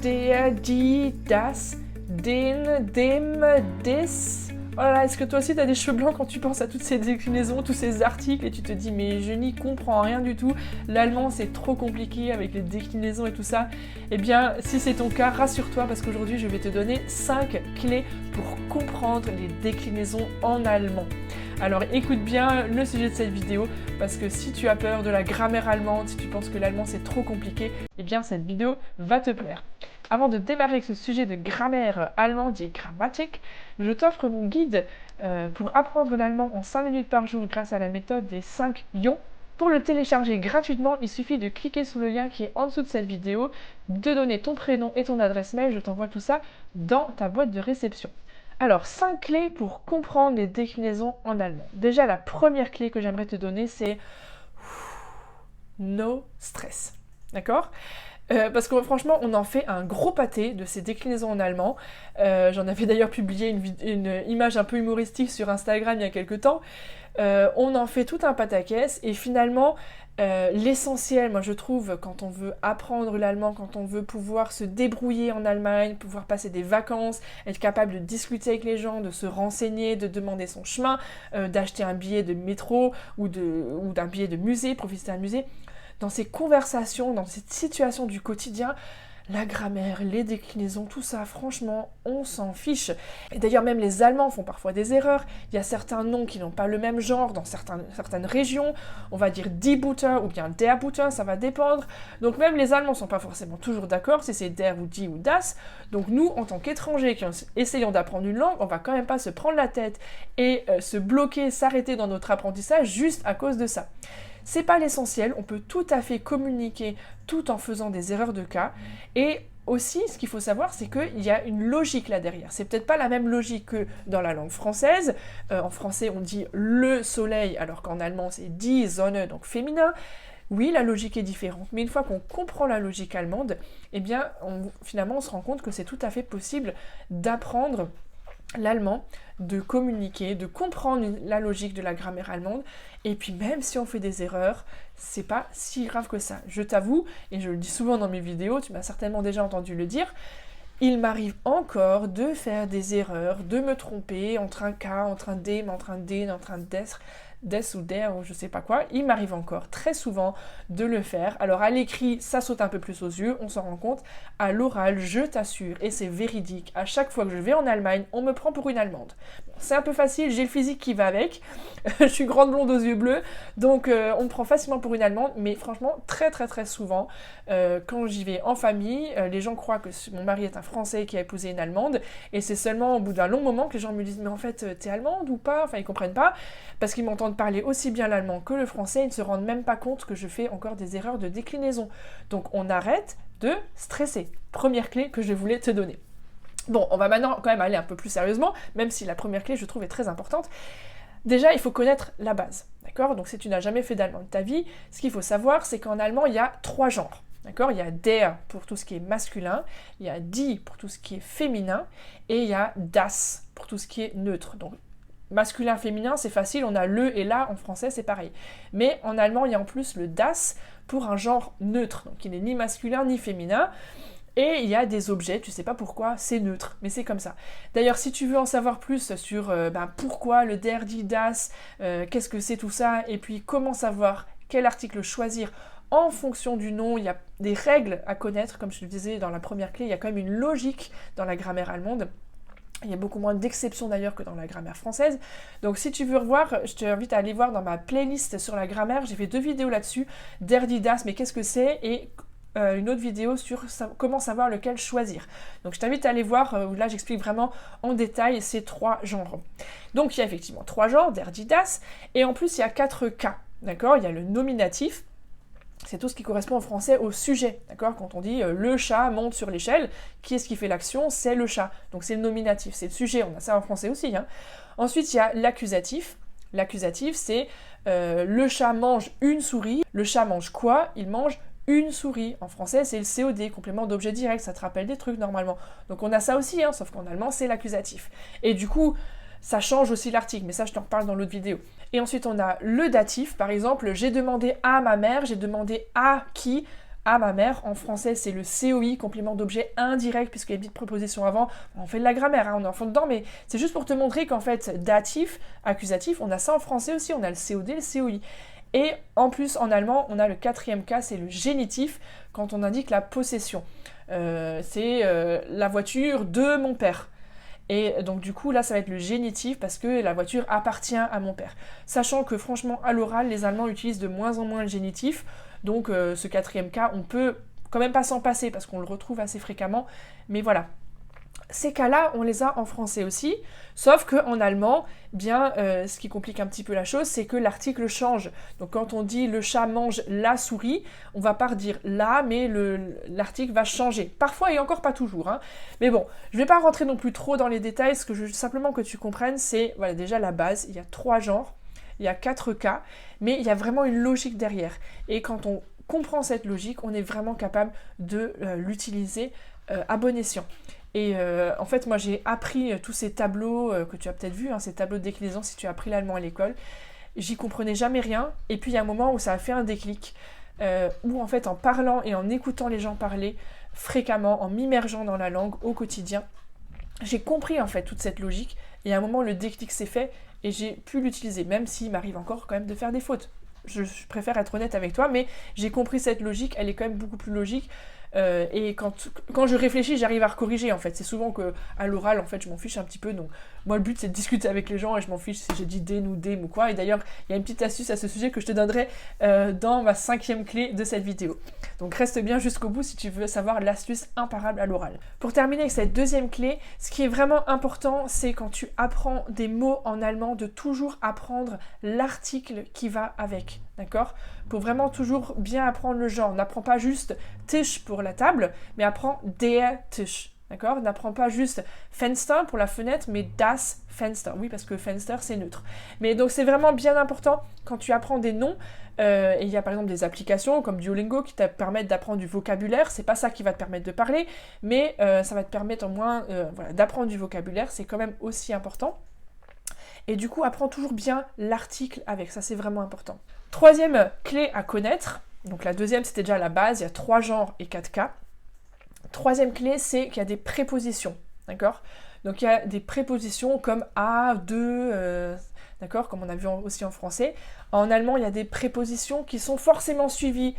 der, die, das, den, dem, des. Oh là là, est-ce que toi aussi t'as des cheveux blancs quand tu penses à toutes ces déclinaisons, tous ces articles et tu te dis mais je n'y comprends rien du tout, l'allemand c'est trop compliqué avec les déclinaisons et tout ça. Eh bien si c'est ton cas, rassure-toi parce qu'aujourd'hui je vais te donner 5 clés pour comprendre les déclinaisons en allemand. Alors écoute bien le sujet de cette vidéo parce que si tu as peur de la grammaire allemande, si tu penses que l'allemand c'est trop compliqué, eh bien cette vidéo va te plaire. Avant de démarrer avec ce sujet de grammaire allemande et grammatique, je t'offre mon guide pour apprendre l'allemand en 5 minutes par jour grâce à la méthode des 5 ions. Pour le télécharger gratuitement, il suffit de cliquer sur le lien qui est en dessous de cette vidéo, de donner ton prénom et ton adresse mail, je t'envoie tout ça dans ta boîte de réception. Alors, 5 clés pour comprendre les déclinaisons en allemand. Déjà, la première clé que j'aimerais te donner, c'est no stress. D'accord ? Parce que franchement, on en fait un gros pâté de ces déclinaisons en allemand. J'en avais d'ailleurs publié une image un peu humoristique sur Instagram il y a quelques temps. On en fait tout un pataquès et finalement, l'essentiel, moi je trouve, quand on veut apprendre l'allemand, quand on veut pouvoir se débrouiller en Allemagne, pouvoir passer des vacances, être capable de discuter avec les gens, de se renseigner, de demander son chemin, d'acheter un billet de métro ou d'un billet de musée, pour visiter un musée, dans ces conversations, dans cette situation du quotidien, la grammaire, les déclinaisons, tout ça, franchement, on s'en fiche. Et d'ailleurs, même les Allemands font parfois des erreurs. Il y a certains noms qui n'ont pas le même genre dans certaines régions. On va dire die Butter ou bien der Butter, ça va dépendre. Donc même les Allemands ne sont pas forcément toujours d'accord si c'est der ou die ou das. Donc nous, en tant qu'étrangers qui essayons d'apprendre une langue, on va quand même pas se prendre la tête et se bloquer, s'arrêter dans notre apprentissage juste à cause de ça. C'est pas l'essentiel, on peut tout à fait communiquer tout en faisant des erreurs de cas. Et aussi, ce qu'il faut savoir, c'est qu'il y a une logique là derrière. C'est peut-être pas la même logique que dans la langue française. En français, on dit le soleil, alors qu'en allemand, c'est die Sonne, donc féminin. Oui, la logique est différente, mais une fois qu'on comprend la logique allemande, eh bien, finalement, on se rend compte que c'est tout à fait possible d'apprendre l'allemand, de communiquer, de comprendre la logique de la grammaire allemande, et puis même si on fait des erreurs, c'est pas si grave que ça. Je t'avoue, et je le dis souvent dans mes vidéos, tu m'as certainement déjà entendu le dire, il m'arrive encore de faire des erreurs, de me tromper entre un K, entre un D, entre un D, entre un des ou der ou je sais pas quoi, il m'arrive encore très souvent de le faire. Alors à l'écrit, ça saute un peu plus aux yeux, on s'en rend compte. À l'oral, je t'assure, et c'est véridique, à chaque fois que je vais en Allemagne, on me prend pour une Allemande. Bon, c'est un peu facile, j'ai le physique qui va avec, je suis grande blonde aux yeux bleus, donc on me prend facilement pour une Allemande, mais franchement, très très très souvent, quand j'y vais en famille, les gens croient que mon mari est un Français qui a épousé une Allemande, et c'est seulement au bout d'un long moment que les gens me disent « mais en fait, t'es Allemande ou pas ?» Enfin, ils comprennent pas, parce qu'ils m'entendent parler aussi bien l'allemand que le français, ils ne se rendent même pas compte que je fais encore des erreurs de déclinaison. Donc on arrête de stresser. Première clé que je voulais te donner. Bon, on va maintenant quand même aller un peu plus sérieusement, même si la première clé je trouve est très importante. Déjà, il faut connaître la base, d'accord ? Donc si tu n'as jamais fait d'allemand de ta vie, ce qu'il faut savoir, c'est qu'en allemand, il y a 3 genres. D'accord ? Il y a der pour tout ce qui est masculin, il y a die pour tout ce qui est féminin, et il y a das pour tout ce qui est neutre. Donc masculin, féminin, c'est facile, on a le et la, en français c'est pareil. Mais en allemand, il y a en plus le das pour un genre neutre, donc il n'est ni masculin ni féminin. Et il y a des objets, tu sais pas pourquoi, c'est neutre, mais c'est comme ça. D'ailleurs, si tu veux en savoir plus sur pourquoi le der, die, das, qu'est-ce que c'est tout ça, et puis comment savoir quel article choisir en fonction du nom, il y a des règles à connaître, comme je te le disais dans la première clé, il y a quand même une logique dans la grammaire allemande. Il y a beaucoup moins d'exceptions d'ailleurs que dans la grammaire française. Donc si tu veux revoir, je t'invite à aller voir dans ma playlist sur la grammaire. J'ai fait 2 vidéos là-dessus. Der, die, das, mais qu'est-ce que c'est ? Et une autre vidéo sur comment savoir lequel choisir. Donc je t'invite à aller voir, où là j'explique vraiment en détail ces 3 genres. Donc il y a effectivement 3 genres, der, die, das. Et en plus il y a 4 cas. D'accord ? Il y a le nominatif. C'est tout ce qui correspond en français au sujet, d'accord ? Quand on dit le chat monte sur l'échelle, qui est-ce qui fait l'action ? C'est le chat. Donc c'est le nominatif, c'est le sujet, on a ça en français aussi. Hein. Ensuite, il y a l'accusatif. L'accusatif, c'est le chat mange une souris. Le chat mange quoi ? Il mange une souris. En français, c'est le COD, complément d'objet direct, ça te rappelle des trucs normalement. Donc on a ça aussi, hein, sauf qu'en allemand, c'est l'accusatif. Et du coup, ça change aussi l'article, mais ça je t'en reparle dans l'autre vidéo. Et ensuite on a le datif, par exemple, j'ai demandé à ma mère, j'ai demandé à qui ? à ma mère. En français, c'est le COI, complément d'objet indirect, puisqu'il y a une petite préposition avant. On fait de la grammaire, hein, on est en fond dedans, mais c'est juste pour te montrer qu'en fait, datif, accusatif, on a ça en français aussi, on a le COD, le COI. Et en plus, en allemand, on a le quatrième cas, c'est le génitif, quand on indique la possession. C'est la voiture de mon père. Et donc du coup, là, ça va être le génitif parce que la voiture appartient à mon père. Sachant que franchement, à l'oral, les Allemands utilisent de moins en moins le génitif. Donc ce quatrième cas, on peut quand même pas s'en passer parce qu'on le retrouve assez fréquemment. Mais voilà. Ces cas-là, on les a en français aussi, sauf qu'en allemand, bien, ce qui complique un petit peu la chose, c'est que l'article change. Donc quand on dit le chat mange la souris, on va pas redire la, mais l'article va changer. Parfois et encore pas toujours, hein. Mais bon, je vais pas rentrer non plus trop dans les détails, ce que je veux simplement que tu comprennes, c'est voilà, déjà la base, il y a 3 genres, il y a 4 cas, mais il y a vraiment une logique derrière. Et quand on comprend cette logique, on est vraiment capable de l'utiliser à bon escient. Et en fait, moi, j'ai appris tous ces tableaux que tu as peut-être vus, hein, ces tableaux de déclinaison si tu as appris l'allemand à l'école. J'y comprenais jamais rien. Et puis, il y a un moment où ça a fait un déclic, où en fait, en parlant et en écoutant les gens parler fréquemment, en m'immergeant dans la langue au quotidien, j'ai compris en fait toute cette logique. Et à un moment, le déclic s'est fait et j'ai pu l'utiliser, même s'il m'arrive encore quand même de faire des fautes. Je préfère être honnête avec toi, mais j'ai compris cette logique, elle est quand même beaucoup plus logique. Et quand je réfléchis, j'arrive à corriger en fait. C'est souvent qu'à l'oral, en fait, je m'en fiche un petit peu. Donc, moi, le but, c'est de discuter avec les gens et je m'en fiche si j'ai dit den ou dem ou quoi. Et d'ailleurs, il y a une petite astuce à ce sujet que je te donnerai dans ma 5e clé de cette vidéo. Donc, reste bien jusqu'au bout si tu veux savoir l'astuce imparable à l'oral. Pour terminer avec cette 2e clé, ce qui est vraiment important, c'est quand tu apprends des mots en allemand, de toujours apprendre l'article qui va avec. D'accord ? Pour vraiment toujours bien apprendre le genre. N'apprends pas juste Tisch pour la table, mais apprends der Tisch. D'accord ? N'apprends pas juste Fenster pour la fenêtre, mais das Fenster. Oui, parce que Fenster, c'est neutre. Mais donc, c'est vraiment bien important quand tu apprends des noms. Et il y a par exemple des applications comme Duolingo qui te permettent d'apprendre du vocabulaire. C'est pas ça qui va te permettre de parler, mais ça va te permettre au moins d'apprendre du vocabulaire. C'est quand même aussi important. Et du coup, apprends toujours bien l'article avec, ça c'est vraiment important. 3e clé à connaître, donc la 2e c'était déjà la base, il y a 3 genres et 4 cas. 3e clé, c'est qu'il y a des prépositions, d'accord ? Donc il y a des prépositions comme à, de, d'accord, comme on a vu aussi en français. En allemand, il y a des prépositions qui sont forcément suivies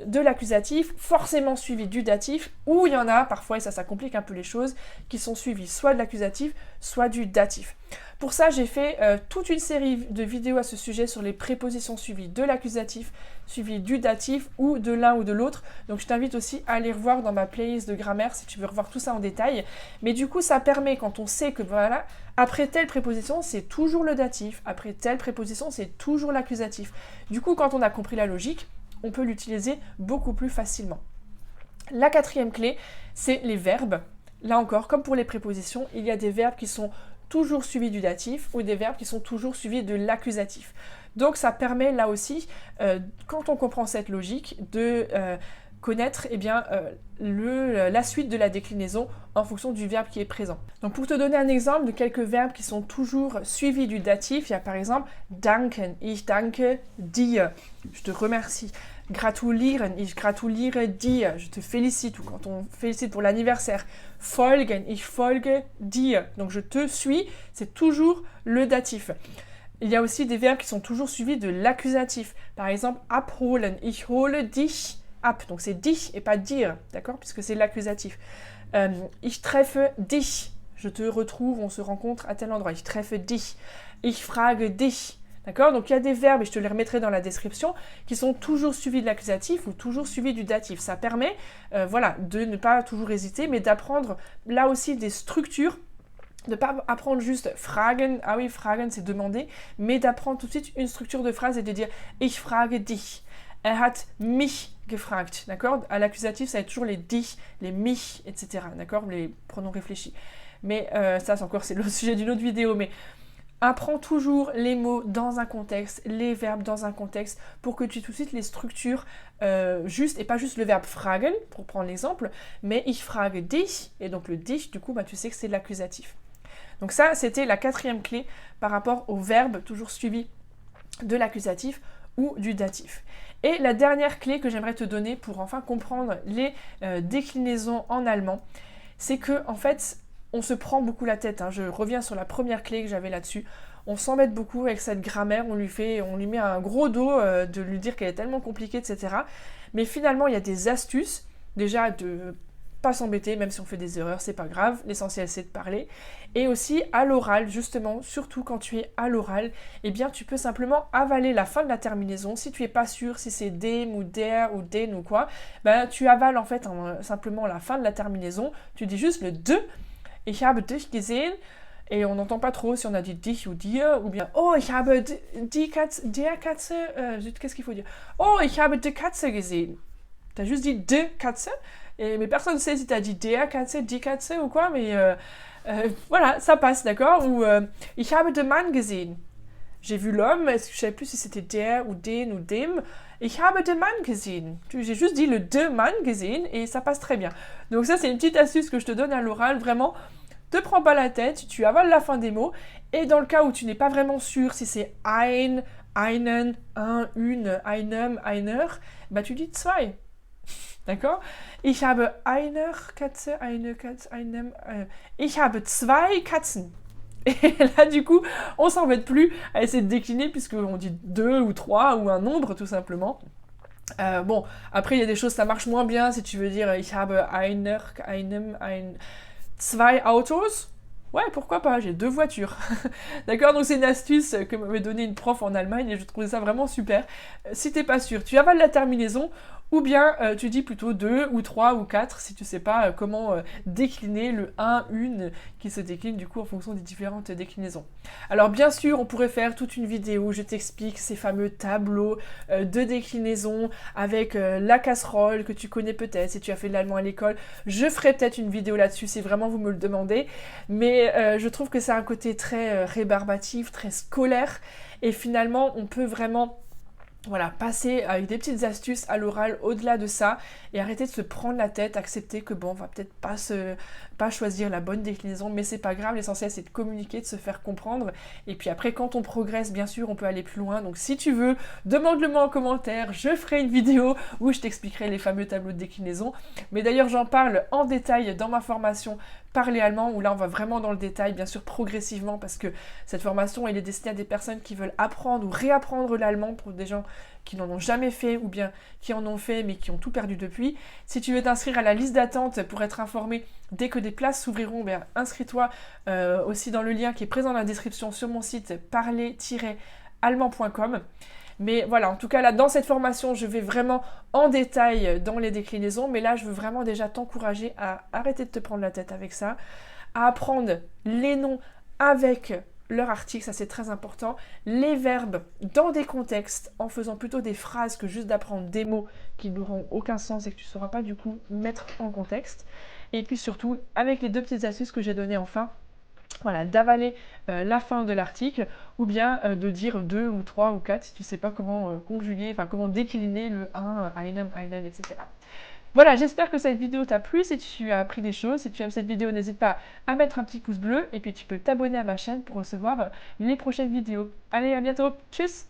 de l'accusatif, forcément suivies du datif, ou il y en a parfois, et ça complique un peu les choses, qui sont suivies soit de l'accusatif, soit du datif. Pour ça, j'ai fait toute une série de vidéos à ce sujet sur les prépositions suivies de l'accusatif, suivies du datif ou de l'un ou de l'autre. Donc je t'invite aussi à aller revoir dans ma playlist de grammaire si tu veux revoir tout ça en détail. Mais du coup, ça permet, quand on sait que voilà, après telle préposition, c'est toujours le datif, après telle préposition, c'est toujours l'accusatif. Du coup, quand on a compris la logique, on peut l'utiliser beaucoup plus facilement. La 4e clé, c'est les verbes. Là encore, comme pour les prépositions, il y a des verbes qui sont toujours suivis du datif ou des verbes qui sont toujours suivis de l'accusatif. Donc ça permet là aussi, quand on comprend cette logique, de connaître la suite de la déclinaison en fonction du verbe qui est présent. Donc pour te donner un exemple de quelques verbes qui sont toujours suivis du datif, il y a par exemple danken, ich danke dir, je te remercie. Gratulieren, ich gratuliere dir, je te félicite, ou quand on félicite pour l'anniversaire. Folgen, ich folge dir, donc je te suis, c'est toujours le datif. Il y a aussi des verbes qui sont toujours suivis de l'accusatif. Par exemple, abholen, ich hole dich ab, donc c'est dich et pas dir, d'accord, puisque c'est l'accusatif. Ich treffe dich, je te retrouve, on se rencontre à tel endroit. Ich treffe dich, ich frage dich. D'accord ? Donc il y a des verbes, et je te les remettrai dans la description, qui sont toujours suivis de l'accusatif ou toujours suivis du datif. Ça permet de ne pas toujours hésiter, mais d'apprendre là aussi des structures, de ne pas apprendre juste fragen, ah oui, fragen c'est demander, mais d'apprendre tout de suite une structure de phrase et de dire ich frage dich. Er hat mich gefragt, d'accord ? À l'accusatif, ça va être toujours les dich, les mich, etc. D'accord ? Les pronoms réfléchis. Mais ça, c'est le sujet d'une autre vidéo, mais apprends toujours les mots dans un contexte, les verbes dans un contexte, pour que tu aies tout de suite les structures justes, et pas juste le verbe fragen, pour prendre l'exemple, mais ich frage dich, et donc le dich, du coup, tu sais que c'est l'accusatif. Donc ça, c'était la 4e clé par rapport au verbe toujours suivi de l'accusatif ou du datif. Et la dernière clé que j'aimerais te donner pour enfin comprendre les déclinaisons en allemand, c'est que en fait, on se prend beaucoup la tête. Hein. Je reviens sur la première clé que j'avais là-dessus. On s'embête beaucoup avec cette grammaire, on lui met un gros dos de lui dire qu'elle est tellement compliquée, etc. Mais finalement, il y a des astuces, déjà de pas s'embêter, même si on fait des erreurs, c'est pas grave, l'essentiel c'est de parler. Et aussi à l'oral, justement, surtout quand tu es à l'oral, eh bien tu peux simplement avaler la fin de la terminaison. Si tu es pas sûr si c'est dem ou der ou den ou quoi, ben tu avales en fait simplement la fin de la terminaison, tu dis juste le de, ich habe dich gesehen, et on n'entend pas trop si on a dit dich ou dir, ou bien oh, ich habe die Katze, der Katze, qu'est-ce qu'il faut dire? Oh, ich habe die Katze gesehen. T'as juste dit de Katze, mais personne ne sait si t'as dit der Katze, die Katze ou quoi, mais voilà, ça passe, d'accord? Ou ich habe den Mann gesehen. J'ai vu l'homme, je ne savais plus si c'était der ou den ou dem. Ich habe den Mann gesehen. J'ai juste dit le de Mann gesehen et ça passe très bien. Donc ça, c'est une petite astuce que je te donne à l'oral, vraiment. Te prends pas la tête, tu avales la fin des mots, et dans le cas où tu n'es pas vraiment sûr si c'est ein, einen, un, une, einem, einer, bah tu dis zwei. D'accord? Ich habe eine Katze, einem, ich habe zwei Katzen. Et là, du coup, on s'embête plus à essayer de décliner puisqu'on dit deux ou trois ou un nombre tout simplement. Bon, après, il y a des choses, ça marche moins bien si tu veux dire ich habe zwei Autos. Ouais, pourquoi pas, j'ai 2 voitures. D'accord, donc c'est une astuce que m'avait donnée une prof en Allemagne et je trouvais ça vraiment super. Si t'es pas sûr, tu avales la terminaison ou bien tu dis plutôt 2 ou 3 ou 4 si tu sais pas comment décliner le 1, une qui se décline du coup en fonction des différentes déclinaisons. Alors bien sûr, on pourrait faire toute une vidéo où je t'explique ces fameux tableaux de déclinaison avec la casserole que tu connais peut-être si tu as fait de l'allemand à l'école. Je ferai peut-être une vidéo là-dessus si vraiment vous me le demandez, mais je trouve que c'est un côté très rébarbatif, très scolaire et finalement on peut vraiment passer avec des petites astuces à l'oral au-delà de ça et arrêter de se prendre la tête, accepter que bon, on va peut-être pas choisir la bonne déclinaison, mais c'est pas grave, l'essentiel c'est de communiquer, de se faire comprendre et puis après quand on progresse, bien sûr, on peut aller plus loin. Donc si tu veux, demande-le-moi en commentaire, je ferai une vidéo où je t'expliquerai les fameux tableaux de déclinaison. Mais d'ailleurs, j'en parle en détail dans ma formation Parler allemand, où là on va vraiment dans le détail, bien sûr progressivement, parce que cette formation elle est destinée à des personnes qui veulent apprendre ou réapprendre l'allemand, pour des gens qui n'en ont jamais fait ou bien qui en ont fait mais qui ont tout perdu depuis. Si tu veux t'inscrire à la liste d'attente pour être informé dès que des places s'ouvriront, inscris-toi aussi dans le lien qui est présent dans la description sur mon site parler-allemand.com. Mais voilà, en tout cas là dans cette formation je vais vraiment en détail dans les déclinaisons, mais là je veux vraiment déjà t'encourager à arrêter de te prendre la tête avec ça, à apprendre les noms avec leur article, ça c'est très important, les verbes dans des contextes en faisant plutôt des phrases que juste d'apprendre des mots qui n'auront aucun sens et que tu ne sauras pas du coup mettre en contexte. Et puis surtout avec les 2 petites astuces que j'ai données enfin, voilà, d'avaler la fin de l'article ou bien de dire 2 ou 3 ou 4 si tu ne sais pas comment conjuguer, enfin comment décliner le 1, einem, einen, etc. Voilà, j'espère que cette vidéo t'a plu. Si tu as appris des choses, si tu aimes cette vidéo, n'hésite pas à mettre un petit pouce bleu et puis tu peux t'abonner à ma chaîne pour recevoir les prochaines vidéos. Allez, à bientôt. Tchuss!